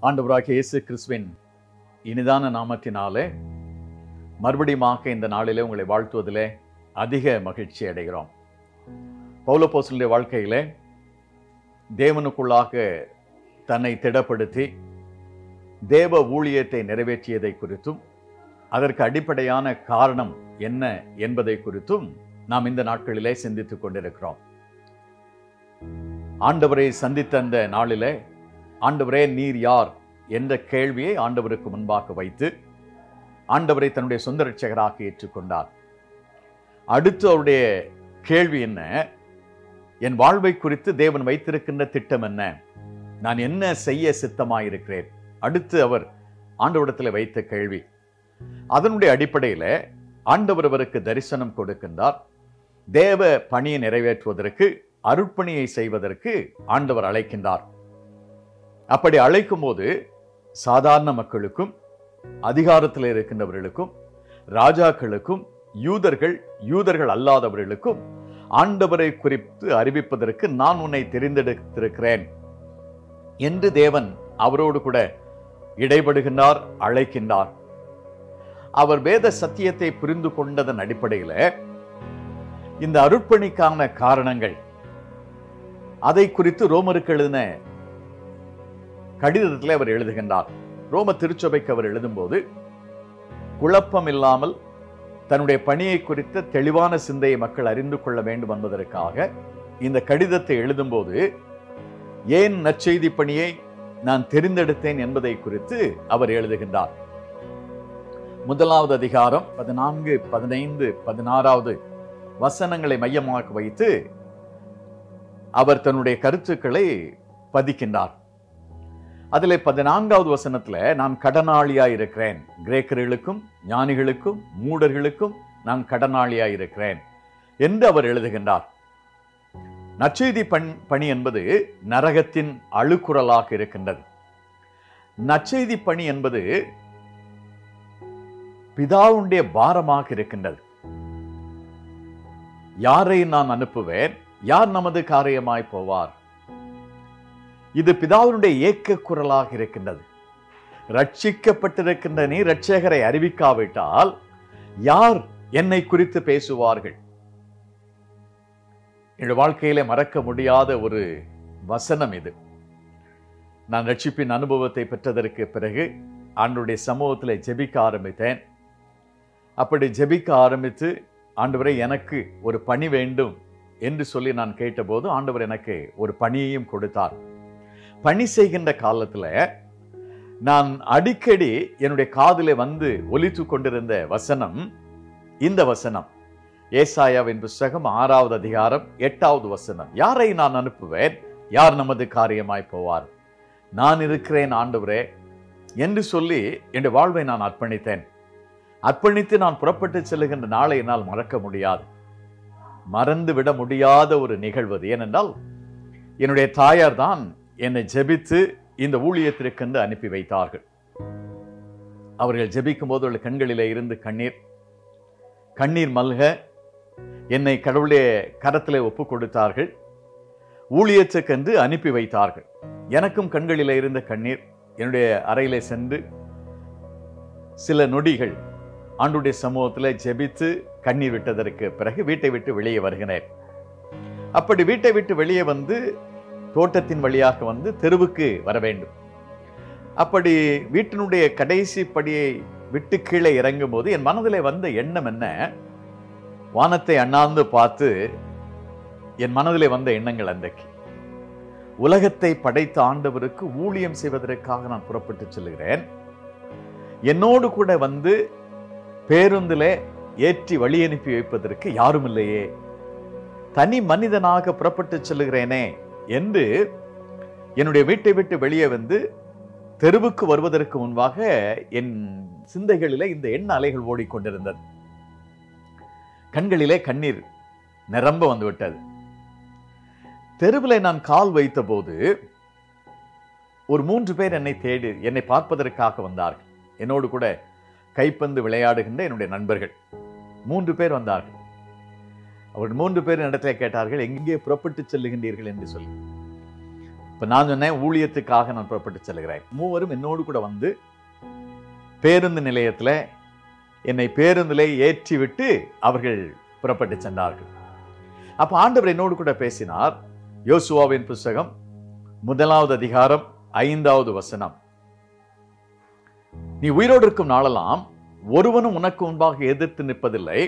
ஆண்டவராகிய இயேசு கிறிஸ்துவின் இனிதான நாமத்தினாலே மறுபடியுமாக இந்த நாளிலே உங்களை வாழ்த்துவதிலே அதிக மகிழ்ச்சி அடைகிறோம். பவுலப்போஸ்தலனுடைய வாழ்க்கையிலே தேவனுக்குள்ளாக தன்னை திடப்படுத்தி தேவ ஊழியத்தை நிறைவேற்றியதை குறித்தும் அதற்கு அடிப்படையான காரணம் என்ன என்பதை குறித்தும் நாம் இந்த நாட்களிலே சிந்தித்துக் கொண்டிருக்கிறோம். ஆண்டவரை சந்தித்த அந்த நாளிலே ஆண்டவரே நீர் யார் என்ற கேள்வியை ஆண்டவருக்கு முன்பாக வைத்து ஆண்டவரை தன்னுடைய சொந்த இரட்சகராக ஏற்றுக்கொண்டார். அடுத்து அவருடைய கேள்வி என்ன? என் வாழ்வை குறித்து தேவன் வைத்திருக்கின்ற திட்டம் என்ன? நான் என்ன செய்ய சித்தமாயிருக்கிறேன்? அடுத்து அவர் ஆண்டவரிடத்தில் வைத்த கேள்வி. அதனுடைய அடிப்படையில் ஆண்டவர் அவருக்கு தரிசனம் கொடுக்கின்றார். தேவ பணியை நிறைவேற்றுவதற்கு, அருட்பணியை செய்வதற்கு ஆண்டவர் அழைக்கின்றார். அப்படி அழைக்கும் போது சாதாரண மக்களுக்கும், அதிகாரத்தில் இருக்கின்றவர்களுக்கும், ராஜாக்களுக்கும், யூதர்கள் அல்லாதவர்களுக்கும் ஆண்டவரை குறித்து அறிவிப்பதற்கு நான் உன்னை தெரிந்தெடுத்திருக்கிறேன் என்று தேவன் அவரோடு கூட இடைபடுகின்றார், அழைக்கின்றார். அவர் வேத சத்தியத்தை புரிந்து கொண்டதன் அடிப்படையில் இந்த அருட்பணிக்கான காரணங்கள் அதை குறித்து ரோமருக்கு எழுதின கடிதத்தில் அவர் எழுதுகின்றார். ரோம திருச்சபைக்கு அவர் எழுதும்போது குழப்பம் இல்லாமல் தன்னுடைய பணியை குறித்த தெளிவான சிந்தையை மக்கள் அறிந்து கொள்ள வேண்டும் என்பதற்காக இந்த கடிதத்தை எழுதும்போது ஏன் நற்செய்தி பணியை நான் தெரிந்தெடுத்தேன் என்பதை குறித்து அவர் எழுதுகின்றார். முதலாவது அதிகாரம் 14, 15, 16 வசனங்களை மையமாக வைத்து அவர் தன்னுடைய கருத்துக்களை பதிக்கின்றார். அதில் 14வது வசனத்துல நான் கடனாளியாய் இருக்கிறேன், கிரேக்கர்களுக்கும் ஞானிகளுக்கும் மூடர்களுக்கும் நான் கடனாளியாய் இருக்கிறேன் என்று அவர் எழுதுகின்றார். நற்செய்தி பணி என்பது நரகத்தின் அழுக்குரலாக இருக்கின்றது. நற்செய்தி பணி என்பது பிதாவுடைய பாரமாக இருக்கின்றது. யாரை நான் அனுப்புவேன்? யார் நமது காரியமாய் போவார்? இது பிதாவினுடைய ஏக்க குரலாக இருக்கின்றது. ரட்சிக்கப்பட்டிருக்கின்ற நீ இரட்சகரை அறிவிக்காவிட்டால் யார் என்னை குறித்து பேசுவார்கள்? என்னுடைய வாழ்க்கையில மறக்க முடியாத ஒரு வசனம் இது. நான் ரட்சிப்பின் அனுபவத்தை பெற்றதற்கு பிறகு ஆண்டவருடைய சமூகத்தில் ஜெபிக்க ஆரம்பித்தேன். அப்படி ஜெபிக்க ஆரம்பித்து ஆண்டவரே எனக்கு ஒரு பணி வேண்டும் என்று சொல்லி நான் கேட்டபோது ஆண்டவர் எனக்கு ஒரு பணியையும் கொடுத்தார். பணி செய்கின்ற காலத்துல நான் அடிக்கடி என்னுடைய காதிலே வந்து ஒலித்து கொண்டிருந்த வசனம் இந்த வசனம், ஏசாயாவின் புத்தகம் 6வது அதிகாரம் 8வது வசனம். யாரை நான் அனுப்புவேன்? யார் நமது காரியமாய் போவார்? நான் இருக்கிறேன் ஆண்டவரே என்று சொல்லி என்னுடைய வாழ்வை நான் அர்ப்பணித்தேன். அர்ப்பணித்து நான் புறப்பட்டு செல்லுகின்ற நாளை என்னால் மறக்க முடியாது, மறந்து விட முடியாத ஒரு நிகழ்வு. ஏனென்றால் என்னுடைய தாயார் தான் என்னை ஜெபித்து இந்த ஊழியத்திற்கென்று அனுப்பி வைத்தார்கள். அவர்கள் ஜெபிக்கும் போது அவர்கள் கண்களிலே இருந்து கண்ணீர் மல்க என்னை கடவுளுடைய கரத்திலே ஒப்பு கொடுத்தார்கள். ஊழியத்துக்கென்று அனுப்பி வைத்தார்கள். எனக்கும் கண்களிலே இருந்த கண்ணீர். என்னுடைய அறையிலே சென்று சில நொடிகள் ஆண்டவருடைய சமூகத்தில் ஜெபித்து கண்ணீர் விட்டதற்கு பிறகு வீட்டை விட்டு வெளியே வருகிறேன். அப்படி வீட்டை விட்டு வெளியே வந்து தோட்டத்தின் வழியாக வந்து தெருவுக்கு வர வேண்டும். அப்படி வீட்டினுடைய கடைசி படியை விட்டு கீழே இறங்கும் போது என் மனதிலே வந்த எண்ணம் என்ன? வானத்தை அண்ணாந்து பார்த்து என் மனதிலே வந்த எண்ணங்கள் அன்றைக்கு, உலகத்தை படைத்த ஆண்டவருக்கு ஊழியம் செய்வதற்காக நான் புறப்பட்டு செல்கிறேன். என்னோடு கூட வந்து பேருந்திலே ஏற்றி வழி அனுப்பி வைப்பதற்கு யாரும் இல்லையே, தனி மனிதனாக புறப்பட்டு செல்லுகிறேனே என்று என்னுடைய வீட்டை விட்டு வெளியே வந்து தெருவுக்கு வருவதற்கு முன்பாக என் சிந்தைகளிலே இந்த எண்ண அலைகள் ஓடிக்கொண்டிருந்தது. கண்களிலே கண்ணீர் நிரம்ப வந்துவிட்டது. தெருவிலே நான் கால் வைத்த போது ஒரு 3 பேர் என்னை பார்ப்பதற்காக வந்தார்கள். என்னோடு கூட கைப்பந்து விளையாடுகின்ற என்னுடைய நண்பர்கள் 3 பேர் வந்தார்கள். அவர்கள் 3 பேர் இடத்துல கேட்டார்கள், எங்கே புறப்பட்டு செல்லுகின்றீர்கள் என்று சொல்லி. இப்ப நான் சொன்னேன், ஊழியத்துக்காக நான் புறப்பட்டு செல்கிறேன். மூவரும் என்னோடு கூட வந்து பேருந்து நிலையத்தில் என்னை பேருந்திலே ஏற்றி விட்டு அவர்கள் புறப்பட்டு சென்றார்கள். அப்ப ஆண்டவர் என்னோடு கூட பேசினார். யோசுவாவின் புஸ்தகம் 1 அதிகாரம் 5வது வசனம். நீ உயிரோடு இருக்கும் நாளெல்லாம் ஒருவனும் உனக்கு முன்பாக எதிர்த்து நிற்பதில்லை.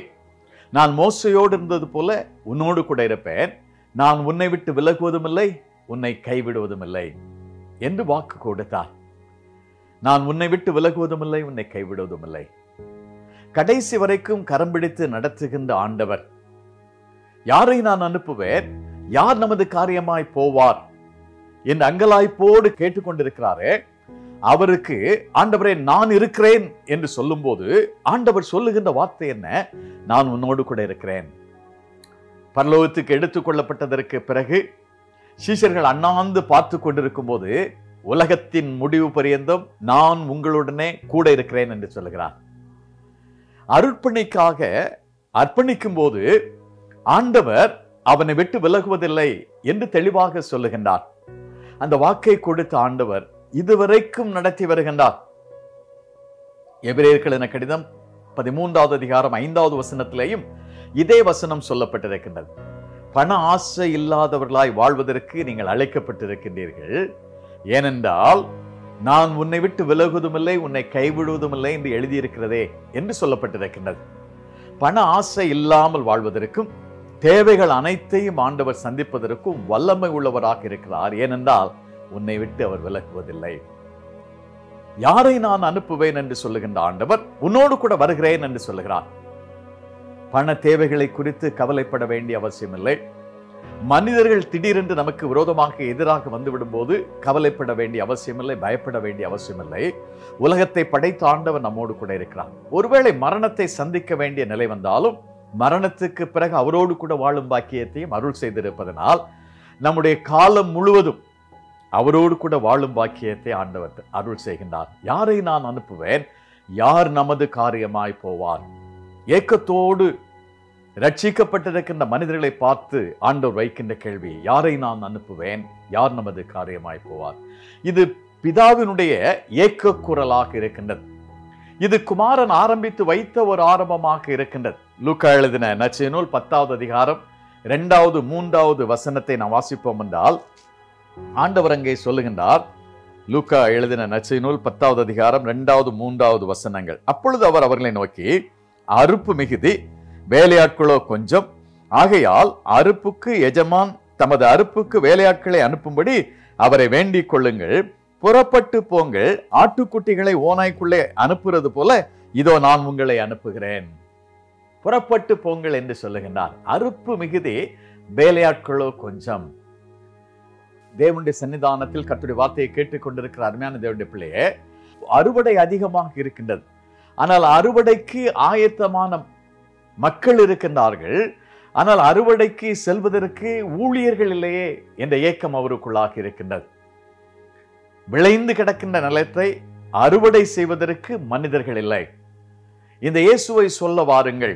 நான் மோசையோடு இருந்தது போல உன்னோடு கூட இருப்பேன். நான் உன்னை விட்டு விலகுவதும் இல்லை, உன்னை கைவிடுவதும் இல்லை என்று வாக்கு கொடுத்தார். நான் உன்னை விட்டு விலகுவதும் இல்லை, உன்னை கைவிடுவதும் இல்லை. கடைசி வரைக்கும் கரம் பிடித்து நடத்துகின்ற ஆண்டவர். யாரை நான் அனுப்புவேன், யார் நமது காரியமாய் போவார் என்று அங்கலாய்ப்போடு கேட்டுக்கொண்டிருக்கிறாரே, அவருக்கு ஆண்டவரே நான் இருக்கிறேன் என்று சொல்லும் போது ஆண்டவர் சொல்லுகின்ற வார்த்தை என்ன? நான் உன்னோடு கூட இருக்கிறேன். பரலோகத்துக்கு எடுத்துக் கொள்ளப்பட்டதற்கு பிறகு சீஷர்கள் அண்ணாந்து பார்த்து கொண்டிருக்கும் போது, உலகத்தின் முடிவு பரியந்தம் நான் உங்களுடனே கூட இருக்கிறேன் என்று சொல்லுகிறார். அர்ப்பணிக்காக அர்ப்பணிக்கும் போது ஆண்டவர் அவனை விட்டு விலகுவதில்லை என்று தெளிவாக சொல்லுகின்றார். அந்த வாக்கை கொடுத்த ஆண்டவர் இதுவரைக்கும் நடத்தி வருகின்றார். எபிரேயர்கள் என கடிதம் 13வது அதிகாரம் 5வது வசனத்திலேயும் இதே வசனம் சொல்லப்பட்டிருக்கின்றது. பண ஆசை இல்லாதவர்களாய் வாழ்வதற்கு நீங்கள் அழைக்கப்பட்டிருக்கின்றீர்கள். ஏனென்றால் நான் உன்னை விட்டு விலகுவதும் இல்லை, உன்னை கைவிடுவதும் இல்லை என்று எழுதியிருக்கிறதே என்று சொல்லப்பட்டிருக்கின்றது. பண ஆசை இல்லாமல் வாழ்வதற்கும் தேவைகள் அனைத்தையும் ஆண்டவர் சந்திப்பதற்கும் வல்லமை உள்ளவராக இருக்கிறார். ஏனென்றால் உன்னை விட்டு அவர் விலகுவதில்லை. யாரை நான் அனுப்புவேன் என்று சொல்லுகின்ற ஆண்டவர் உன்னோடு கூட வருகிறேன் என்று சொல்லுகிறார். பண தேவைகளை குறித்து கவலைப்பட வேண்டிய அவசியம் இல்லை. மனிதர்கள் திடீரென்று நமக்கு விரோதமாக எதிராக வந்துவிடும் போது கவலைப்பட வேண்டிய அவசியமில்லை, பயப்பட வேண்டிய அவசியமில்லை. உலகத்தை படைத்த ஆண்டவர் நம்மோடு கூட இருக்கிறார். ஒருவேளை மரணத்தை சந்திக்க வேண்டிய நிலை வந்தாலும் மரணத்துக்கு பிறகு அவரோடு கூட வாழும் பாக்கியத்தையும் அருள் செய்திருப்பதனால் நம்முடைய காலம் முழுவதும் அவரோடு கூட வாழும் பாக்கியத்தை ஆண்டவர் அருள் செய்கின்றார். யாரை நான் அனுப்புவேன், யார் நமது காரியமாய் போவார்? ஏக்கத்தோடு ரட்சிக்கப்பட்டிருக்கின்ற மனிதர்களை பார்த்து ஆண்டவர் வைக்கின்ற கேள்வி, யாரை நான் அனுப்புவேன், யார் நமது காரியமாய் போவார்? இது பிதாவினுடைய ஏக்க குரலாக இருக்கின்றது. இது குமாரன் ஆரம்பித்து வைத்த ஒரு ஆரம்பமாக இருக்கின்றது. லூக்கா எழுதின நற்செய்தி நூல் 10வது அதிகாரம் 2வது 3வது வசனத்தை நாம் வாசிப்போம் என்றால் ஆண்டவர் அங்கே சொல்லுகின்றார். லூக்கா எழுதின நற்செய்தி நூல் 10வது அதிகாரம் 2வது 3வது வசனங்கள். அப்பொழுது அவர் அவர்களை நோக்கி, அறுப்பு மிகுதி, வேலையாட்களோ கொஞ்சம். ஆகையால் அறுப்புக்கு எஜமான் தமது அறுப்புக்கு வேலையாட்களை அனுப்பும்படி அவரை வேண்டிக் கொள்ளுங்கள். புறப்பட்டு போங்கள். ஆட்டுக்குட்டிகளை ஓநாய்க்குள்ளே அனுப்புறது போல இதோ நான் உங்களை அனுப்புகிறேன். புறப்பட்டு போங்கள் என்று சொல்லுகின்றார். அறுப்பு மிகுதி, வேலையாட்களோ கொஞ்சம். தேவனுடைய சன்னிதானத்தில் கர்த்தருடைய வார்த்தையை கேட்டுக்கொண்டிருக்கிற அருமையான தேவனுடைய பிள்ளையே, அறுவடை அதிகமாக இருக்கின்றது. ஆனால் அறுவடைக்கு ஆயத்தமான மக்கள் இருக்கின்றார்கள். ஆனால் அறுவடைக்கு செல்வதற்கு ஊழியர்கள் இல்லையே என்ற ஏக்கம் அவருக்குள்ளாக இருக்கின்றது. விளைந்து கிடக்கின்ற நிலத்தை அறுவடை செய்வதற்கு மனிதர்கள் இல்லை. இந்த இயேசுவை சொல்ல வாருங்கள்,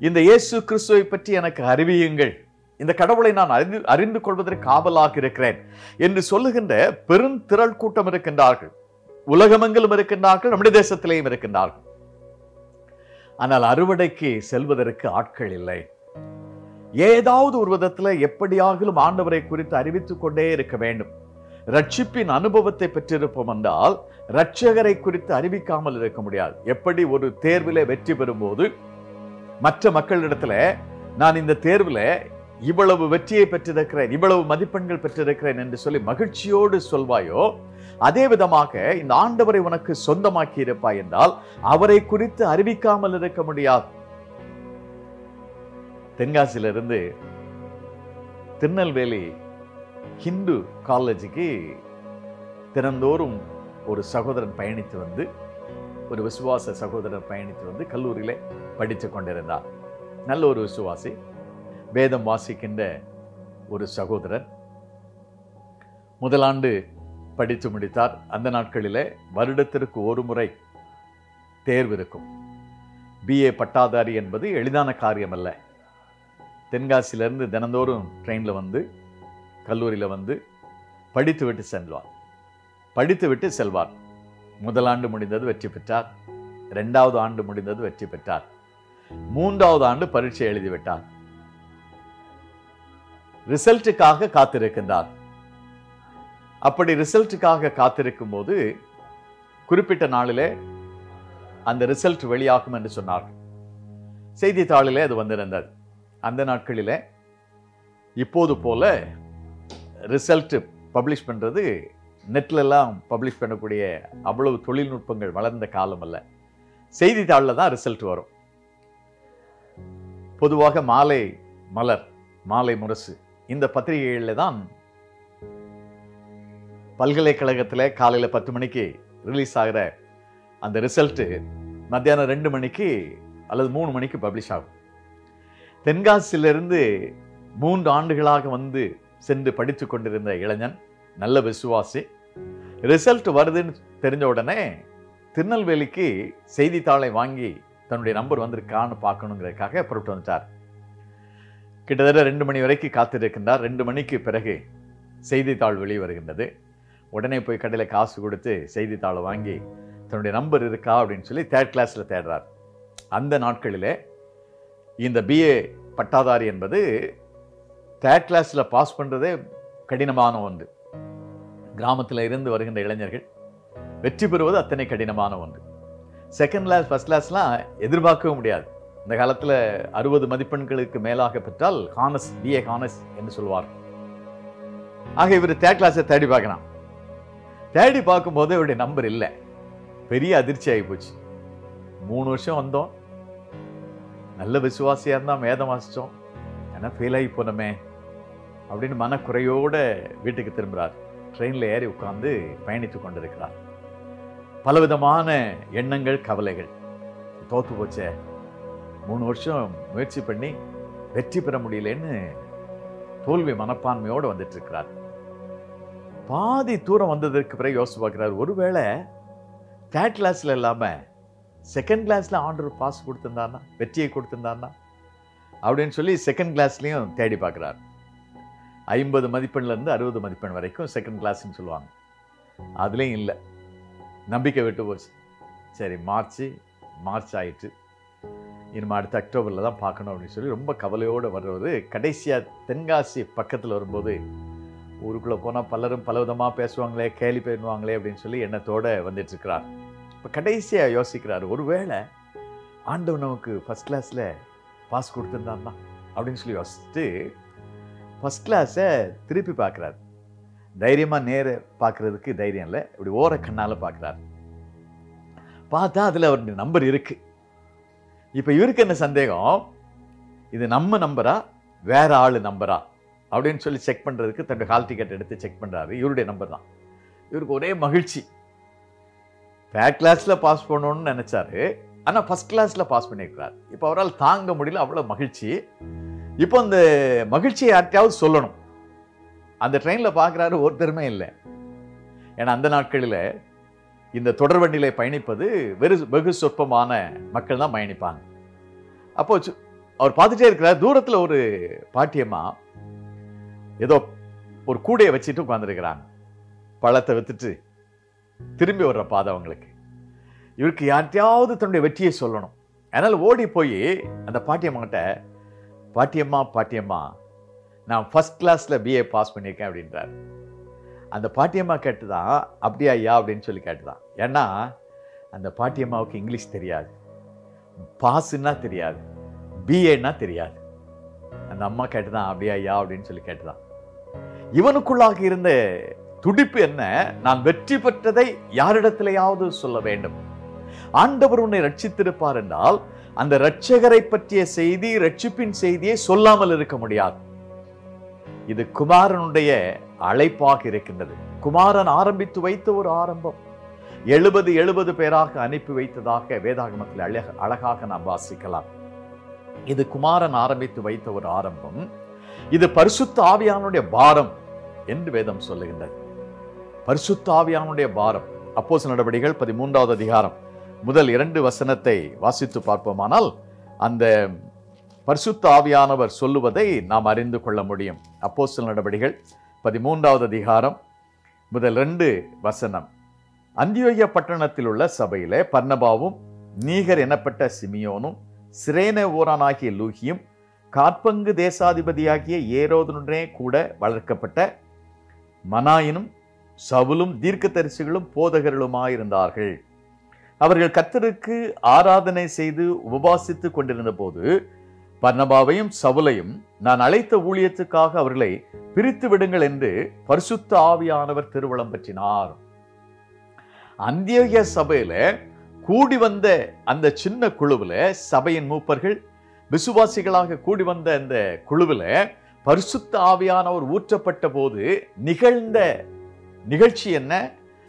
இந்த இயேசு கிறிஸ்துவை பற்றி எனக்கு அறிவியுங்கள், இந்த கடவுளை நான் அறிந்து கொள்வதற்கு ஆவலாக இருக்கிறேன் என்று சொல்லுகின்ற பெருந்திரள் கூட்டம் இருக்கின்றார்கள். உலகமெங்கிலும் இருக்கின்றார்கள், நம்முடைய தேசத்திலேயும் இருக்கின்றார்கள். ஆனால் அறுவடைக்கு செல்வதற்கு ஆட்கள் இல்லை. ஏதாவது ஒரு விதத்தில் எப்படியாகிலும் ஆண்டவரை குறித்து அறிவித்துக் கொண்டே இருக்க வேண்டும். ரட்சிப்பின் அனுபவத்தை பெற்றிருப்போம் என்றால் ரட்சகரை குறித்து அறிவிக்காமல் இருக்க முடியாது. எப்படி ஒரு தேர்விலே வெற்றி பெறும்போது மற்ற மக்களிடத்துல நான் இந்த தேர்வில் இவ்வளவு வெற்றியை பெற்றிருக்கிறேன், இவ்வளவு மதிப்பெண்கள் பெற்றிருக்கிறேன் என்று சொல்லி மகிழ்ச்சியோடு சொல்வாயோ, அதே விதமாக இந்த ஆண்டவரை உனக்கு சொந்தமாக்கி இருப்பாய் என்றால் அவரை குறித்து அறிவிக்காமல் இருக்க முடியாது. தென்காசியிலிருந்து திருநெல்வேலி ஹிந்து காலேஜுக்கு தினந்தோறும் ஒரு சகோதரன் பயணித்து வந்து, ஒரு விசுவாச சகோதரன் பயணித்து வந்து கல்லூரியிலே படித்து கொண்டிருந்தார். நல்ல ஒரு விசுவாசி, வேதம் வாசிக்கின்ற ஒரு சகோதரன். முதலாண்டு படித்து முடித்தார். அந்த நாட்களிலே வருடத்திற்கு ஒரு முறை தேர்வு இருக்கும். BA பட்டாதாரி என்பது எளிதான காரியம் அல்ல. தென்காசியிலிருந்து தினந்தோறும் ட்ரெயினில் வந்து கல்லூரியில் வந்து படித்துவிட்டு செல்வார். முதல் ஆண்டு முடிந்தது, வெற்றி பெற்றார். 2வது ஆண்டு முடிந்தது, வெற்றி பெற்றார். 3வது ஆண்டு பரீட்சை எழுதிவிட்டார். ரிசல்ட்டுக்காக காத்திருக்கின்றார். அப்படி ரிசல்ட்டுக்காக காத்திருக்கும் போது குறிப்பிட்ட நாளிலே அந்த ரிசல்ட் வெளியாகும் என்று சொன்னார்கள். செய்தித்தாளிலே அது வந்திருந்தது. அந்த நாட்களிலே இப்போது போல ரிசல்ட் பப்ளிஷ் பண்றது, நெட்ல எல்லாம் பப்ளிஷ் பண்ணக்கூடிய அவ்வளவு தொழில்நுட்பங்கள் வளர்ந்த காலம் அல்ல. செய்தித்தாளில் தான் ரிசல்ட் வரும். பொதுவாக மாலை மலர், மாலை முரசு இந்த பத்திரிகைகளில் தான் பல்கலைக்கழகத்தில் காலையில் 10 மணிக்கு ரிலீஸ் ஆகிற அந்த ரிசல்ட்டு மத்தியானம் 2 மணிக்கு அல்லது 3 மணிக்கு பப்ளிஷ் ஆகும். தென்காசியிலிருந்து 3 ஆண்டுகளாக வந்து சென்று படித்து கொண்டிருந்த இளைஞன், நல்ல விசுவாசி, ரிசல்ட் வருதுன்னு தெரிஞ்ச உடனே திருநெல்வேலிக்கு செய்தித்தாளை வாங்கி தன்னுடைய நம்பர் வந்திருக்கான்னு பார்க்கணுங்கிறதுக்காக புறப்பட்டு வந்துட்டார். கிட்டத்தட்ட 2 மணி வரைக்கும் காத்திருக்கின்றார். 2 மணிக்கு பிறகு செய்தித்தாள் வெளிவருகின்றது. உடனே போய் கடையில் காசு கொடுத்து செய்தித்தாளை வாங்கி தன்னுடைய நம்பர் இருக்கா அப்படின்னு சொல்லி 3rd கிளாஸில் தேடுறார். அந்த நாட்களிலே இந்த பிஏ பட்டாதாரி என்பது 3rd கிளாஸில் பாஸ் பண்ணுறதே கடினமான ஒன்று. கிராமத்தில் இருந்து வருகின்ற இளைஞர்கள் வெற்றி பெறுவது அத்தனை கடினமான ஒன்று. 2nd கிளாஸ், 1st கிளாஸ்லாம் எதிர்பார்க்கவே முடியாது. இந்த காலத்தில் 60 மதிப்பெண்களுக்கு மேலாக பெற்றால் ஹானஸ், பிஏ ஹானஸ் என்று சொல்வார். ஆக இவர் 3rd கிளாஸை தேடி பார்க்கலாம். தேடி பார்க்கும்போது இவருடைய நம்பர் இல்லை. பெரிய அதிர்ச்சி ஆகி போச்சு. 3 வருஷம் வந்தோம், நல்ல விசுவாசியா இருந்தா வேதம் வாசிச்சோம், ஏன்னா ஃபெயில் ஆகி போனோமே அப்படின்னு மனக்குறையோட வீட்டுக்கு திரும்புகிறார். ட்ரெயினில் ஏறி உட்கார்ந்து பயணித்து கொண்டிருக்கிறார். பலவிதமான எண்ணங்கள், கவலைகள். தோத்து போச்சே, 3 வருஷம் முயற்சி பண்ணி வெற்றி பெற முடியலன்னு தோல்வி மனப்பான்மையோடு வந்துட்டு இருக்கிறார். பாதி தூரம் வந்ததற்கு பிறகு யோசிச்சு பார்க்கிறார், ஒருவேளை 3rd கிளாஸ்ல இல்லாம 2nd கிளாஸ்ல ஆண்டவர் பாஸ் கொடுத்திருந்தார்னா, வெற்றியை கொடுத்திருந்தார்னா அப்படின்னு சொல்லி 2nd கிளாஸ்லயும் தேடி பார்க்கிறார். 50 மதிப்பெண்ல இருந்து 60 மதிப்பெண் வரைக்கும் 2nd கிளாஸ்ன்னு சொல்லுவாங்க. அதுலயும் இல்லை, நம்பிக்கை விட்டு போச்சு. சரி, மார்ச் ஆயிட்டு, இனிமே அடுத்த அக்டோபரில் தான் பார்க்கணும் அப்படின்னு சொல்லி ரொம்ப கவலையோடு வர்றது. கடைசியாக தென்காசி பக்கத்தில் வரும்போது ஊருக்குள்ளே போனால் பலரும் பலவிதமாக பேசுவாங்களே, கேலி பண்ணுவாங்களே அப்படின்னு சொல்லி எண்ணத்தோடு வந்துட்டு இருக்கிறார். இப்போ கடைசியாக யோசிக்கிறார், ஒருவேளை ஆண்டவன் நமக்கு 1st கிளாஸில் பாஸ் கொடுத்துருந்தான்னா அப்படின்னு சொல்லி யோசிச்சுட்டு 1st கிளாஸை திருப்பி பார்க்குறாரு. தைரியமாக நேர பார்க்குறதுக்கு தைரியம் இல்லை, இப்படி ஓர கண்ணால் பார்க்குறாரு. பார்த்தா அதில் அவருடைய நம்பர் இருக்கு. இப்போ இவருக்கு என்ன சந்தேகம், இது நம்ம நம்பரா வேற ஆளு நம்பரா அப்படின்னு சொல்லி செக் பண்ணுறதுக்கு தன்னுடைய ஹால் டிக்கெட் எடுத்து செக் பண்ணுறாரு. இவருடைய நம்பர் தான். இவருக்கு ஒரே மகிழ்ச்சி. 3rd கிளாஸில் பாஸ் பண்ணணும்னு நினைச்சாரு, ஆனால் 1st கிளாஸில் பாஸ் பண்ணியிருக்கிறார். இப்போ அவரால் தாங்க முடியல, அவ்வளோ மகிழ்ச்சி. இப்போ அந்த மகிழ்ச்சியை யார்ட்டையாவது சொல்லணும். அந்த ட்ரெயினில் பார்க்குறாரு, ஒருத்தருமே இல்லை. ஏன்னா அந்த நாட்களில் இந்த தொடர்வண்டியில பயணிப்பது வெகு சொற்பமான மக்கள் தான் பயணிப்பாங்க. அப்போ அவர் பார்த்துட்டே இருக்கிறார். தூரத்தில் ஒரு பாட்டியம்மா ஏதோ ஒரு கூடையை வச்சுட்டு உட்காந்துருக்கிறாங்க. பழத்தை வித்துட்டு திரும்பி வர்ற பாதை அவங்களுக்கு. இவருக்கு யார்ட்டையாவது தன்னுடைய வெற்றியை சொல்லணும். அதனால ஓடி போய் அந்த பாட்டியம்மாட்ட, பாட்டியம்மா நான் 1st கிளாஸ்ல பிஏ பாஸ் பண்ணியிருக்கேன் அப்படின்றார். அந்த பாட்டியம்மா கேட்டுதான், அப்படியா ஐயா அப்படின்னு சொல்லி கேட்டுதான். ஏன்னா அந்த பாட்டியம்மாவுக்கு இங்கிலீஷ் தெரியாது, பாஸ்ன்னா தெரியாது, பிஏன்னா தெரியாது. அந்த அம்மா கேட்டுதான், அப்படியா ஐயா அப்படின்னு சொல்லி கேட்டுதான். இவனுக்குள்ளாக இருந்த துடிப்பு என்ன, நான் வெற்றி பெற்றதை யாரிடத்திலேயாவது சொல்ல வேண்டும். ஆண்டவர் உன்னை ரட்சித்திருப்பார் என்றால் அந்த இரட்சகரை பற்றிய செய்தி, ரட்சிப்பின் செய்தியை சொல்லாமல் இருக்க முடியாது. இது குமாரனுடைய அழைப்பாக இருக்கின்றது. குமாரன் ஆரம்பித்து வைத்த ஒரு ஆரம்பம். 70 பேராக அனுப்பி வைத்ததாக வேதாகமத்தில் அழகாக நாம் வாசிக்கலாம். இது குமாரன் ஆரம்பித்து வைத்த ஒரு ஆரம்பம். இது பரிசுத்த ஆவியானுடைய பாரம் என்று வேதம் சொல்லுகின்றது. பரிசுத்த ஆவியானுடைய பாரம். அப்போஸ்தலர் நடவடிக்கைகள் 13வது அதிகாரம் முதல் 2 வசனத்தை வாசித்து பார்ப்போமானால் அந்த பரிசுத்த ஆவியானவர் சொல்லுவதை நாம் அறிந்து கொள்ள முடியும். அப்போஸ்தலர் நடவடிக்கைகள் 13வது அதிகாரம் முதல் 2 வசனம். அந்தியோகியா பட்டணத்தில் உள்ள சபையிலே பர்னபாவும் நீகர் எனப்பட்ட சிமியோனும் சிரேனே ஊரானாகிய லூகியும் காற்பங்கு தேசாதிபதியாகிய ஏரோதனுடனே கூட வளர்க்கப்பட்ட மனாயினும் சவுலும் தீர்க்கதரிசிகளும் போதகர்களுமாயிருந்தார்கள். அவர்கள் கர்த்தருக்கு ஆராதனை செய்து உபவாசித்து கொண்டிருந்த போது பர்னபாவையும் சவுலையும் நான் அழைத்த ஊழியத்துக்காக அவர்களை பிரித்து விடுங்கள் என்று பரிசுத்த ஆவியானவர் திருவுளம் பற்றினார். அந்தியோகியா சபையில கூடி வந்த அந்த சின்ன குழுவில் சபையின் மூப்பர்கள் விசுவாசிகளாக கூடி வந்த அந்த குழுவில் பரிசுத்த ஆவியானவர் ஊற்றப்பட்ட போது நிகழ்ந்த நிகழ்ச்சி என்ன?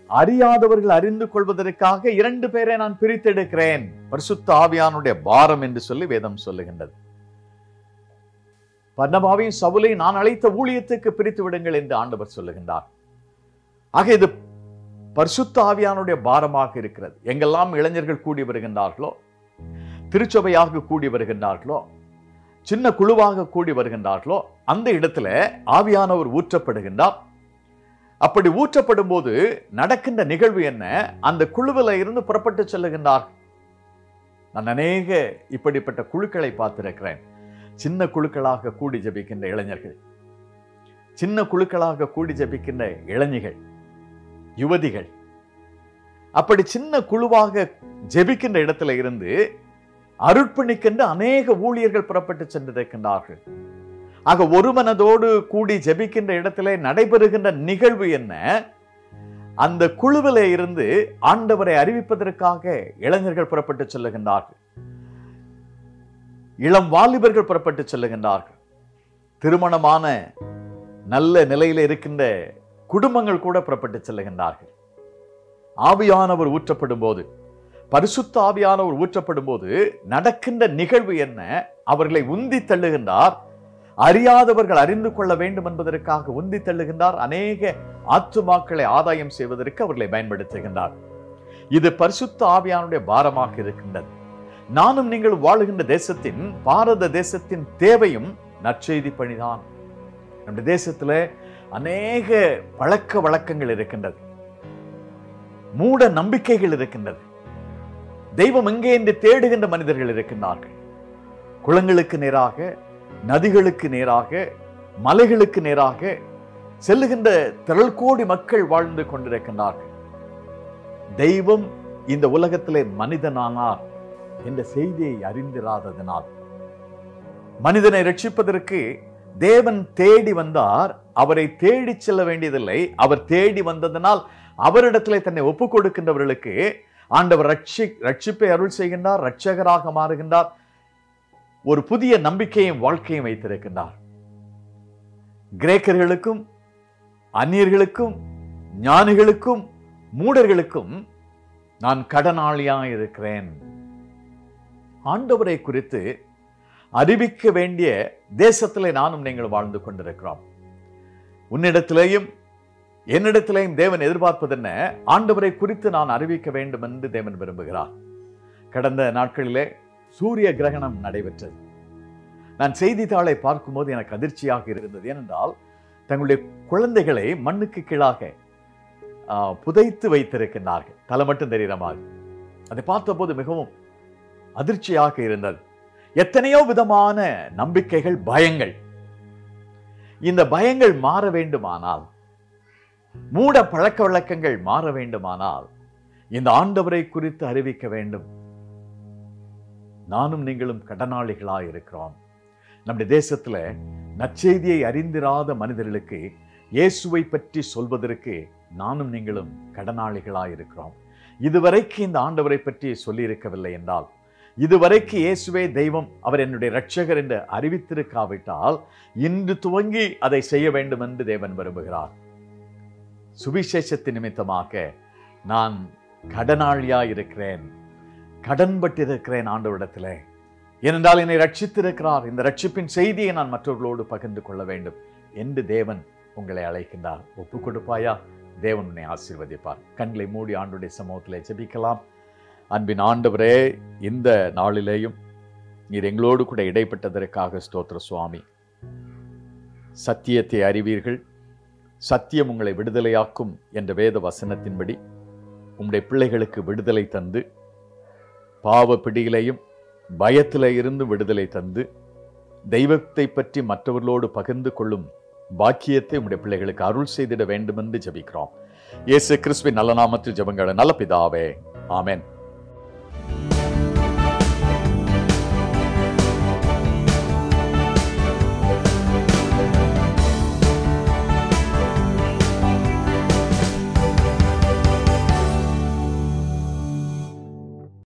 அறியாதவர்கள் அறிந்து கொள்வதற்காக 2 பேரை நான் பிரித்தெடுக்கிறேன். பரிசுத்த ஆவியானுடைய பாரம் என்று சொல்லி வேதம் சொல்லுகின்றது. பர்னபாவையும் சவுலை நான் அழைத்த ஊழியத்துக்கு பிரித்து விடுங்கள் என்று ஆண்டவர் சொல்லுகின்றார். ஆக இது பரிசுத்த ஆவியானுடைய பாரமாக இருக்கிறது. எங்கெல்லாம் இளைஞர்கள் கூடி வருகின்றார்களோ, திருச்சபையாக கூடி வருகின்றார்களோ, சின்ன குழுவாக கூடி வருகின்றார்களோ, அந்த இடத்துல ஆவியானவர் ஊற்றப்படுகின்றார். அப்படி ஊற்றப்படும் போது நடக்கின்ற நிகழ்வு என்ன? அந்த குழுவில் இருந்து புறப்பட்டு செல்லுகின்றார். நான் அநேக இப்படிப்பட்ட குழுக்களை பார்த்திருக்கிறேன். சின்ன குழுக்களாக கூடி ஜபிக்கின்ற இளைஞர்கள், சின்ன குழுக்களாக கூடி ஜபிக்கின்ற இளைஞர்கள், யுவதிகள், அப்படி சின்ன குழுவாக ஜெபிக்கின்ற இடத்துல இருந்து அருட்பணிக்கின்ற அநேக ஊழியர்கள் புறப்பட்டு சென்றிருக்கின்றார்கள். ஆக ஒரு மனதோடு கூடி ஜெபிக்கின்ற இடத்துல நடைபெறுகின்ற நிகழ்வு என்ன? அந்த குழுவிலே இருந்து ஆண்டவரை அறிவிப்பதற்காக இளைஞர்கள் புறப்பட்டு செல்லுகின்றார்கள். இளம் வாலிபர்கள் புறப்பட்டு செல்லுகின்றார்கள். திருமணமான நல்ல நிலையில் இருக்கின்ற குடும்பங்கள் கூட புறப்பட்டு செல்லுகின்றார்கள். ஆவியானவர் ஊற்றப்படும் போது, பரிசுத்த ஆவியானவர் ஊற்றப்படும் போது நடக்கின்ற நிகழ்வு என்ன? அவர்களை உந்தி தள்ளுகின்றார். அறியாதவர்கள் அறிந்து கொள்ள வேண்டும் என்பதற்காக உந்தி தள்ளுகின்றார். அநேக ஆத்துமாக்களை ஆதாயம் செய்வதற்கு அவர்களை பயன்படுத்துகின்றார். இது பரிசுத்த ஆவியானுடைய பாரமாக இருக்கின்றது. நானும் நீங்கள் வாழுகின்ற தேசத்தின், பாரத தேசத்தின் தேவையும் நற்செய்தி பணிதான். நம்முடைய தேசத்துல அநேக பழக்க வழக்கங்கள் இருக்கின்றது, மூட நம்பிக்கைகள் இருக்கின்றது. தெய்வம் எங்கே என்று தேடுகின்ற மனிதர்கள் இருக்கின்றார்கள். குளங்களுக்கு நேராக, நதிகளுக்கு நேராக, மலைகளுக்கு நேராக செல்லுகின்ற திரள் கோடி மக்கள் வாழ்ந்து கொண்டிருக்கின்றார்கள். தெய்வம் இந்த உலகத்திலே மனிதனானார் என்ற செய்தியை அறிந்திராததனால், மனிதனை ரட்சிப்பதற்கு தேவன் தேடி வந்தார். அவரை தேடி செல்ல வேண்டியதில்லை. அவர் தேடி வந்ததனால் அவரிடத்திலே தன்னை ஒப்புக் கொடுக்கின்றவர்களுக்கு ஆண்டவர் ரட்சிப்பை அருள் செய்கின்றார், இரட்சகராக மாறுகின்றார். ஒரு புதிய நம்பிக்கையும் வாழ்க்கையும் வைத்திருக்கின்றார். கிரேக்கர்களுக்கும், அந்நியர்களுக்கும், ஞானிகளுக்கும், மூடர்களுக்கும் நான் கடனாளியாக இருக்கிறேன். ஆண்டவரை குறித்து அறிவிக்க வேண்டிய தேசத்திலே நானும் நீங்கள் வாழ்ந்து கொண்டிருக்கிறோம். உன்னிடத்திலேயும் என்னிடத்திலேயும் தேவன் எதிர்பார்ப்பது என்ன? ஆண்டவரை குறித்து நான் அறிவிக்க வேண்டும் என்று தேவன் விரும்புகிறார். கடந்த நாட்களிலே சூரிய கிரகணம் நடைபெற்றது. நான் செய்தித்தாளை பார்க்கும்போது எனக்கு அதிர்ச்சியாக இருந்தது. ஏனென்றால் தங்களுடைய குழந்தைகளை மண்ணுக்கு கீழாக புதைத்து வைத்திருக்கின்றார்கள், தலை மட்டும் தெரிகிற மாதிரி. அதை பார்த்தபோது மிகவும் அதிர்ச்சியாக இருந்தது. எத்தனையோ விதமான நம்பிக்கைகள், பயங்கள். இந்த பயங்கள் மாற வேண்டுமானால், மூட பழக்க வழக்கங்கள் மாற வேண்டுமானால், இந்த ஆண்டவரை குறித்து அறிவிக்க வேண்டும். நானும் நீங்களும் கடனாளிகளாய் இருக்கிறோம். நம்முடைய தேசத்துல நற்செய்தியை அறிந்திராத மனிதர்களுக்கு இயேசுவை பற்றி சொல்வதற்கு நானும் நீங்களும் கடனாளிகளாய் இருக்கிறோம். இதுவரைக்கு இந்த ஆண்டவரை பற்றி சொல்லி இருக்கவில்லை என்றால், இதுவரைக்கு இயேசுவே தெய்வம், அவர் என்னுடைய இரட்சகர் என்று அறிவித்திருக்காவிட்டால், இன்று துவங்கி அதை செய்ய வேண்டும் என்று தேவன் விரும்புகிறார். சுவிசேஷத்தின் நிமித்தமாக நான் கடனாளியாய் இருக்கிறேன், கடன்பட்டிருக்கிறேன் ஆண்டவரிடத்திலே. ஏனென்றால் என்னை ரட்சித்திருக்கிறார். இந்த ரட்சிப்பின் செய்தியை நான் மற்றவர்களோடு பகிர்ந்து கொள்ள வேண்டும் என்று தேவன் உங்களை அழைக்கின்றார். ஒப்பு கொடுப்பாயா? தேவன் உன்னை ஆசீர்வதிப்பார். கண்களை மூடி ஆண்டவருடைய சமூகத்திலே ஜெபிக்கலாம். அன்பின் ஆண்டவரே, இந்த நாளிலேயும் நீர் எங்களோடு கூட இடைப்பட்டதற்காக ஸ்தோத்திர சுவாமி. சத்தியத்தை அறிவீர்கள், சத்தியம் உங்களை விடுதலையாக்கும் என்ற வேத வசனத்தின்படி உம்முடைய பிள்ளைகளுக்கு விடுதலை தந்து, பாவ பிடியிலையும் பயத்தில இருந்து விடுதலை தந்து, தெய்வத்தை பற்றி மற்றவர்களோடு பகிர்ந்து கொள்ளும் பாக்கியத்தை உம்முடைய பிள்ளைகளுக்கு அருள் செய்திட வேண்டும் என்று ஜெபிக்கிறோம். இயேசு கிறிஸ்துவின் நல்ல நாமத்தில் ஜெபங்கள் நல்ல பிதாவே, ஆமென்.